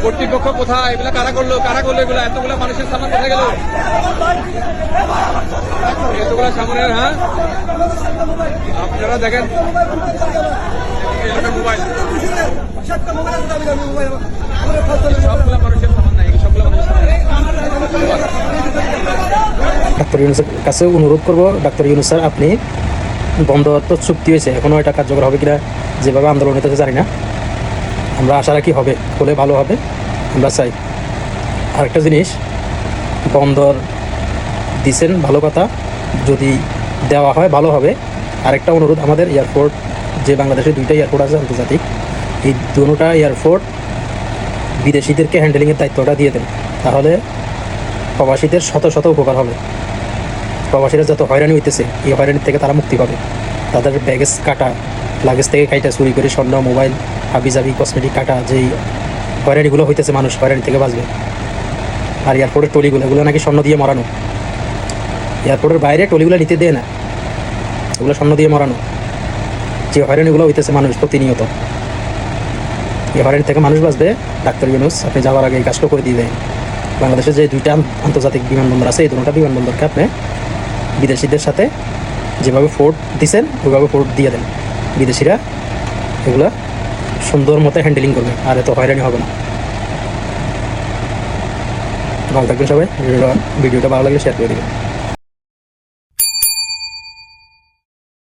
কর্তৃপক্ষ কোথায়? এগুলা কারা করলো? এগুলা এতগুলা মানুষের সামনে কোথায় গেল? এতগুলা সামনের, হ্যাঁ আপনারা দেখেন মোবাইল সবগুলা মানুষের সামান নাই, সবগুলা মানুষের সামান। ডাক্তার ইউনূসের কাছে অনুরোধ করবো, ডাক্তার ইউনূস স্যার আপনি বন্ধ তো চুক্তি হয়েছে, এখনো এটা কার্যকর হবে কিনা যেভাবে আন্দোলন হতে জানি না, আমরা আশা রাখি হবে, হলে ভালো হবে, আমরা চাই। আরেকটা জিনিস, বন্দর দিছেন ভালো কথা, যদি দেওয়া হয় ভালো হবে। আরেকটা অনুরোধ, আমাদের এয়ারপোর্ট যে বাংলাদেশে 2টা এয়ারপোর্ট আছে আন্তর্জাতিক, এই দুটা এয়ারপোর্ট বিদেশিদেরকে হ্যান্ডেলিংয়ের দায়িত্বটা দিয়ে দেন, তাহলে প্রবাসীদের শত শত উপকার হবে। প্রবাসীরা যত হয়রানি হইতেছে, এই হয়রানির থেকে তারা মুক্তি পাবে। তাদের ব্যাগেজ কাটা, লাগেজ থেকে কাইটা চুরি করে স্বর্ণ, মোবাইল, হাবিজাবি, কসমেটিক কাটা, যেই হয়রানিগুলো হইতেছে, মানুষ হয়রানি থেকে বাঁচবে। আর এয়ারপোর্টের টলিগুলো, এগুলো নাকি স্বর্ণ দিয়ে মরানো, এয়ারপোর্টের বাইরে টলিগুলো নিতে দেয় না, এগুলো স্বর্ণ দিয়ে মরানো। যে হয়রানিগুলো হইতেছে মানুষ প্রতিনিয়ত, এই হয়রানি থেকে মানুষ বাঁচবে। ডাক্তার ইউনূস আপনি যাওয়ার আগে এই কাজটা করে দিয়ে দেন। বাংলাদেশে যে 2টা আন্তর্জাতিক বিমানবন্দর আছে, এই 2টা বিমানবন্দরকে আপনি বিদেশিদের সাথে যেভাবে ফোর্ট দিচ্ছেন ওইভাবে ফোর্ট দিয়ে দেন, বিদেশিরা এগুলা সুন্দর মতো হ্যান্ডেলিং করবে, আর এত হয়রানি হবে না। ভালো থাকবেন সবাই, ভিডিওটা ভালো লাগলে শেয়ার করে দেবেন।